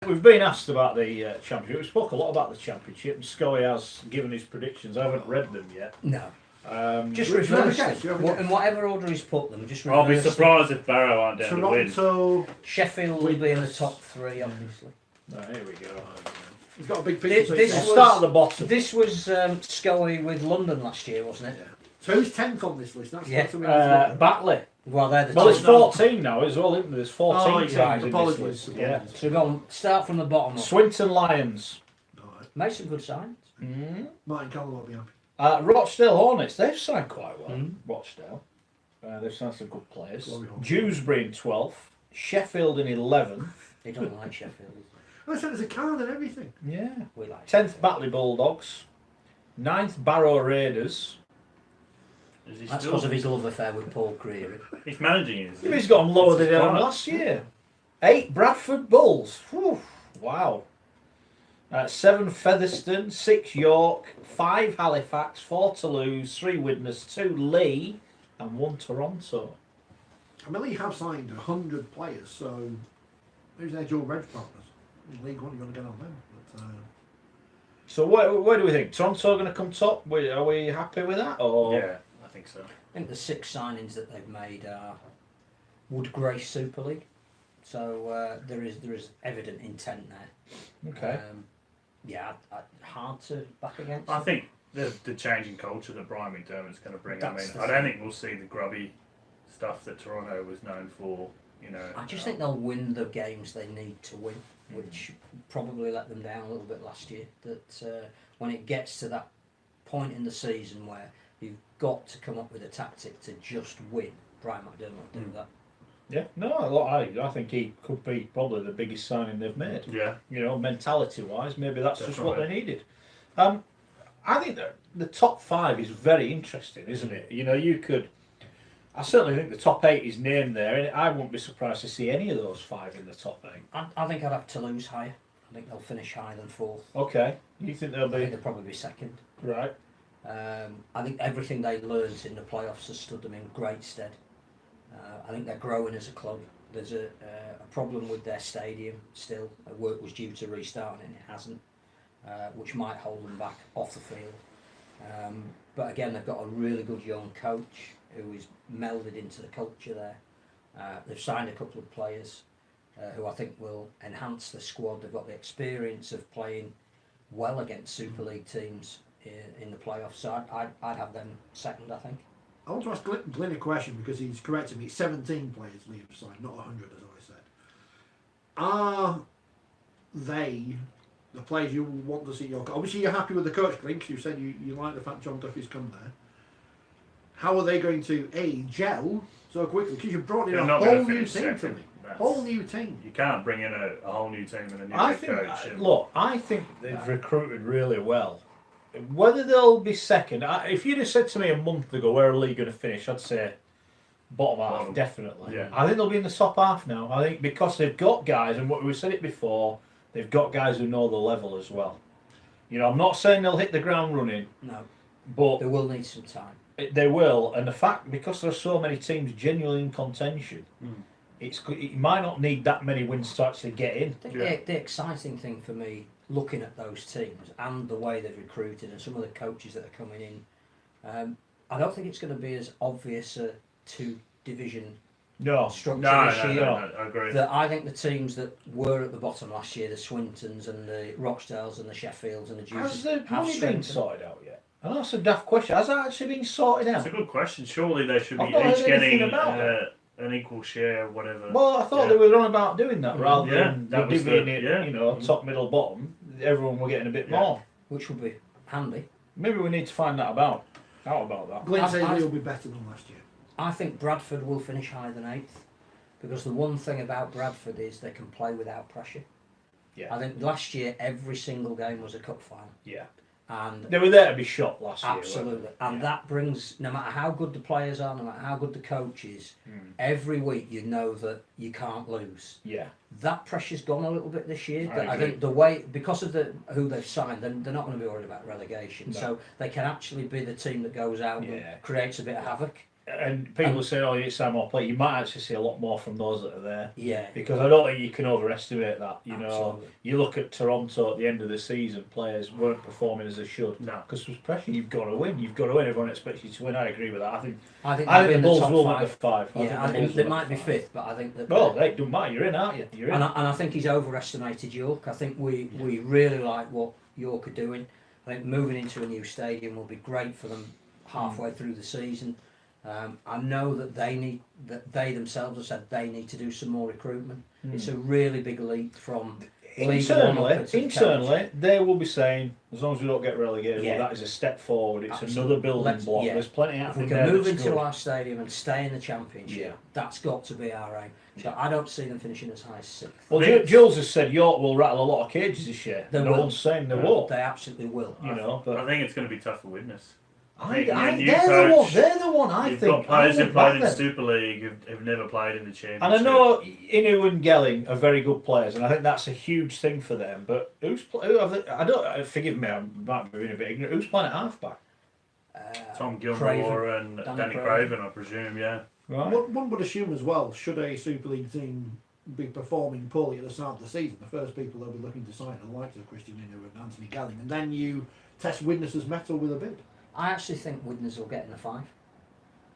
We've been asked about the championship. We spoke a lot about the championship, and Schoey has given his predictions. I haven't read them yet. No. Just reverse them. In whatever order he's put them, just reverse I'll be surprised if Barrow aren't down to win. Toronto, Sheffield will be in the top 3, obviously. Here we go. he's got a big picture. This We'll start at the bottom. This was Schoey with London last year, wasn't it? Yeah. So who's 10th on this list? That's Batley. Well, they're the Well, top. it's 14 now as well, isn't there? There's 14 teams right, in apologies, this list. apologies. Yeah. So go on, start from the bottom up. Swinton Lions. Make some good signs. Martin Callum will be happy. Rochdale Hornets. They've signed quite well. Rochdale. They've signed some good players. Dewsbury in 12th. Sheffield in 11th. They don't like Sheffield. I said there's a card and everything. Yeah. We like 10th Batley Bulldogs. 9th Barrow Raiders. That's because of his love affair with Paul Creary. He's managing it. Yeah, he's got them lower than him last year. 8 Bradford Bulls. Whew, wow. 7 Featherstone, 6 York, 5 Halifax, 4 Toulouse, 3 Widnes, 2 Lee, and 1 Toronto. I mean, Lee have signed 100 players, so who's their dual reg partners? In League One, you're going to get on them. But, So where do we think? Toronto going to come top? Are we happy with that? Or? Yeah, I think so. I think the 6 signings that they've made would grace Super League. So there is evident intent there. Okay. Hard to back against. I think the changing culture that Brian McDermott's going to bring. I That's don't think we'll see the grubby stuff that Toronto was known for. I just think they'll win the games they need to win, which probably let them down a little bit last year. That when it gets to that point in the season where you've got to come up with a tactic to just win, Brian McDermott will do that. Yeah, no, I think he could be probably the biggest signing they've made. Yeah. Mentality-wise, maybe that's just what they needed. I think that the top 5 is very interesting, isn't it? I certainly think the top 8 is named there, and I wouldn't be surprised to see any of those 5 in the top 8. I think I'd have Toulouse higher. I think they'll finish higher than 4th. Okay, you think they'll I think be they'll probably be 2nd. right? I think everything they learned in the playoffs has stood them in great stead. I think they're growing as a club. There's a problem with their stadium still. Work was due to restart and it hasn't, which might hold them back off the field. But again, they've got a really good young coach who is melded into the culture there. They've signed a couple of players who I think will enhance the squad. They've got the experience of playing well against Super League teams in the playoffs. So I'd have them 2nd, I think. I want to ask Glyn a question because he's corrected me. 17 players Lee have signed, not 100 as I said. Are they the players you want to see your... Obviously you're happy with the coach, Glyn, because you said you like the fact John Duffy's come there. How are they going to, gel so quickly? Because you've brought in a whole new team for me. Whole new team. You can't bring in a whole new team and a new coach. I think they've recruited really well. Whether they'll be 2nd, if you'd have said to me a month ago where are League going to finish, I'd say bottom half, definitely. Yeah. I think they'll be in the top half now. I think because they've got guys, and we said it before, they've got guys who know the level as well. I'm not saying they'll hit the ground running. No. But they will need some time. They will, and the fact, because there are so many teams genuinely in contention, it might not need that many wins to actually get in. I think the exciting thing for me, looking at those teams and the way they've recruited and some of the coaches that are coming in, I don't think it's going to be as obvious a 2-division structure this year. No, I agree. I think the teams that were at the bottom last year, the Swintons and the Rochdales and the Sheffields and the Dewsbury, has the money been sorted out yet? I know that's a daft question. Has that actually been sorted out? It's a good question. Surely they should be each getting an equal share, whatever. Well, I thought they were on about doing that rather than divvying it, top, middle, bottom. Everyone were getting a bit more, which would be handy. Maybe we need to find out about that. Glenn says they'll be better than last year. I think Bradford will finish higher than 8th because the one thing about Bradford is they can play without pressure. Yeah. I think last year every single game was a cup final. Yeah. And they were there to be shot last year. Absolutely. And that brings, no matter how good the players are, no matter how good the coach is, every week you know that you can't lose. Yeah. That pressure's gone a little bit this year. I think the way, because of who they've signed, they're not going to be worried about relegation. No. So they can actually be the team that goes out and creates a bit of havoc. and people say, "Oh, you sign more play." You might actually see a lot more from those that are there. Yeah. Because I don't think you can overestimate that. You know, Absolutely. you look at Toronto at the end of the season, players weren't performing as they should. No. Because there's pressure. You've got to win. You've got to win. Everyone expects you to win. I agree with that. I think I think the they'll be Bulls in the will top make the five. Yeah, I think they might be fifth, but I think that. Well, it doesn't matter. You're in, aren't you? You're in. And I think he's overestimated York. I think we really like what York are doing. I think moving into a new stadium will be great for them halfway through the season. I know that they themselves have said they need to do some more recruitment. It's a really big leap from Internally, they will be saying, as long as we don't get relegated, well, that is a step forward. It's another building block. Yeah. There's plenty If we happening can there. move that's into good. our stadium and stay in the championship, that's got to be our aim. So I don't see them finishing as high as sixth. Well, Jules has said York will rattle a lot of cages this year. They No will. one's saying they won't. They absolutely will. You know, but I think it's going to be tough for Widnes. they're coach, the one. I You've think. got players I who would played back in them. Super League who've never played in the Championship. And I know Inu and Gelling are very good players, and I think that's a huge thing for them. But I don't. Forgive me, I might be being a bit ignorant. Who's playing at halfback? Tom Gilmore Craven. and Danny Danny Craven, I presume, yeah. Right. One would assume as well, should a Super League team be performing poorly at the start of the season, the first people they'll be looking to sign are the likes of Christian Inu and Anthony Gelling, and then you test Widnes' mettle with a bid. I actually think Widnes will get in the five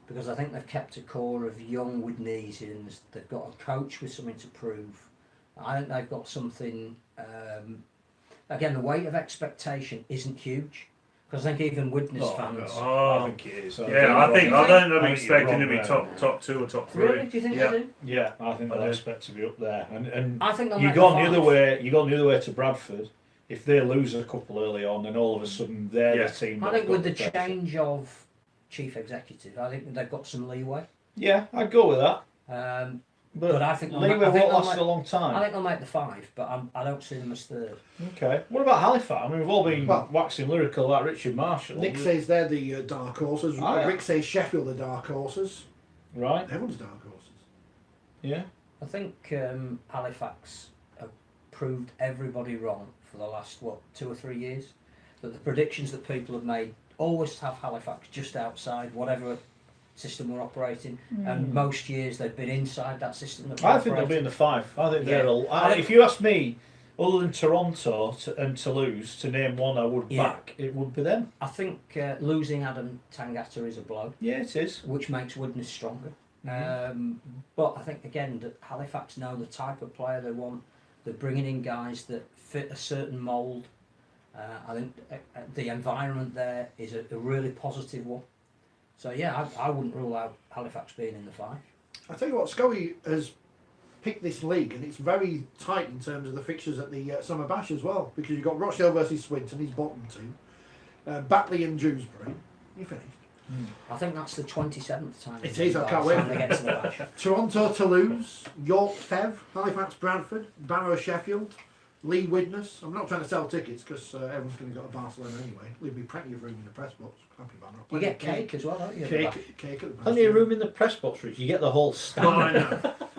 because I think they've kept a core of young Widnesians. They've got a coach with something to prove. I think they've got something. Again, the weight of expectation isn't huge because I think even Widnes fans. Oh, I think it is. I don't think they're think expecting to you're be wrong top two or top three. Really? Do you think they do? Yeah, I think they'll expect to be up there. And I think they'll you make go the on the five. other way. You go on the other way to Bradford. If they lose a couple early on, then all of a sudden they're the team. I that's think got with the pressure. change of chief executive, I think they've got some leeway. Yeah, I'd go with that. But I think leeway won't last a long time. I think they'll make the five, but I don't see them as third. Okay. What about Halifax? I mean, we've all been Well, waxing lyrical about Richard Marshall. Nick says they're the dark horses. yeah. Rick says Sheffield are dark horses. Right. Everyone's dark horses. Yeah. I think Halifax have proved everybody wrong for the last 2 or 3 years. That the predictions that people have made always have Halifax just outside whatever system we're operating, and most years they've been inside that system. That we're I think they'll be in operating. the five. I think Yeah. they're. If you ask me, other than Toronto and Toulouse, to name one I would back, it would be them. I think losing Adam Tangata is a blow, Yeah, it is. which makes Widnes stronger. But I think again that Halifax know the type of player they want. They're bringing in guys that fit a certain mould. I think the environment there is a really positive one. So yeah, I wouldn't rule out Halifax being in the five. I tell you what, Schoey has picked this league, and it's very tight in terms of the fixtures at the Summer Bash as well, because you've got Rochdale versus Swinton, he's bottom two, Batley and Dewsbury. You finished. I think that's the 27th time. It is, I can't wait. They get to the bash. Toronto, Toulouse, York, Fev, Halifax, Bradford, Barrow, Sheffield, Lee, Widnes. I'm not trying to sell tickets because everyone's going to go to Barcelona anyway. There'll be plenty of room in the press box. Happy about that. You get cake as well, don't you? Cake at the bash. Plenty of room in the press box, Rich. You get the whole stand. Oh, I know.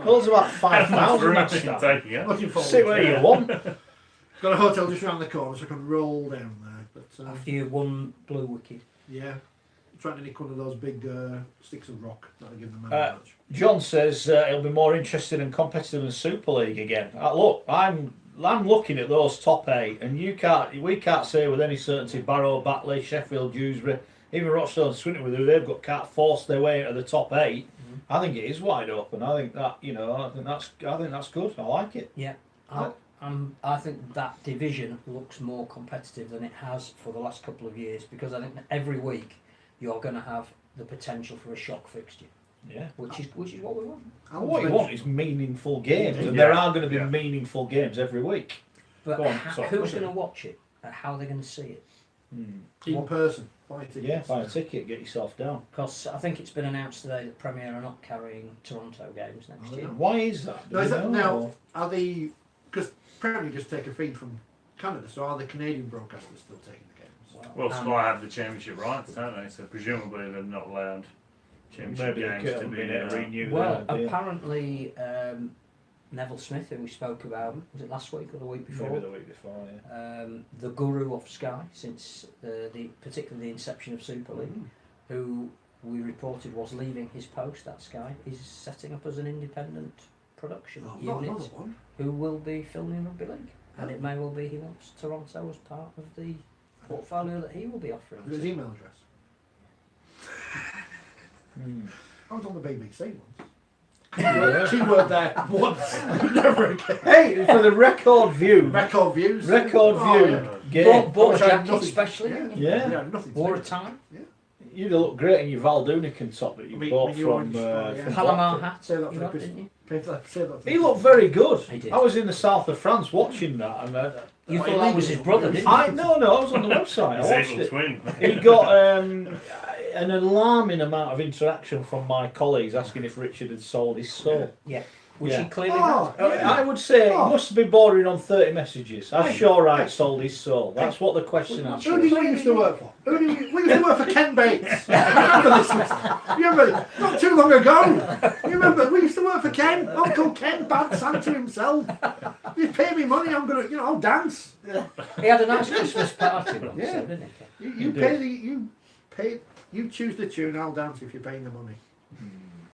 There's about How much 5,000 room that is it stand. taking, yeah? Looking forward Sit to where it. you want. Got a hotel just around the corner, so I can roll down there. But After you've won Blue Wicked. yeah, trying to nick one of those big sticks of rock that'll give them a match. John says it'll be more interesting and competitive than Super League again. Look, I'm looking at those top 8, and we can't say with any certainty Barrow, Batley, Sheffield, Dewsbury, even Rochdale and Swinton, with who they've got, can't force their way into the top 8. I think it is wide open. I think that I think that's good. I like it. Yeah. I think that division looks more competitive than it has for the last couple of years, because I think that every week you're going to have the potential for a shock fixture. Yeah. Which is what we want. What you want is meaningful games, and Yeah. there are going to be Yeah. meaningful games every week. But Go on, sorry. who's going to watch it? How are they going to see it? In person, buy tickets. Yeah, buy a ticket, get yourself down. Because I think it's been announced today that Premier are not carrying Toronto games next year. Why is that? Do Now, you is that, know? now are the because Premier just take a feed from Canada, so are the Canadian broadcasters still taking the games? Well, Sky have the championship rights, don't they? So presumably they're not allowed championship Maybe they games could to have be been renewed. Well, yeah. apparently Neville Smith, who we spoke about, was it last week or the week before? Maybe the week before, yeah. The guru of Sky since particularly the inception of Super League, who we reported was leaving his post at Sky. He's setting up as an independent production Not unit another one. who will be filming Rugby League. And it may well be he wants Toronto as part of the portfolio that he will be offering. His email address. I was on the BBC once. Keyword there once. Never again. Hey, for the record view. Record views. Record view. Yeah. Game. Bought a Which I had jacket nothing- specially. Yeah. Nothing. Wore a to do. tie. You'd look great in your Val Doonican top that you Me- bought me from. orange, yeah. from Palomar Blackpool. hat. Say that You for got, Chris. didn't you? Say that for He looked very good. He did. I was in the south of France watching that, and You Well, thought he that was his brother, didn't you? no, I was on the website. I His watched evil it. twin. He got an alarming amount of interaction from my colleagues asking if Richard had sold his soul. Yeah. Which Yeah. he clearly Oh, had. I would say Oh. he must be bordering on 30 messages. Has Hey, Shaw Wright hey. sold his soul? That's what the question Who answers. did we used to work for? We used to work for Ken Bates. Remember this, mister? You remember? Not too long ago. You remember? We used to work for Ken. Uncle Ken, bad Santa himself. You pay me money, I'm gonna, I'll dance. He had a nice Christmas party once, Yeah. didn't he? You choose the tune, I'll dance if you're paying the money.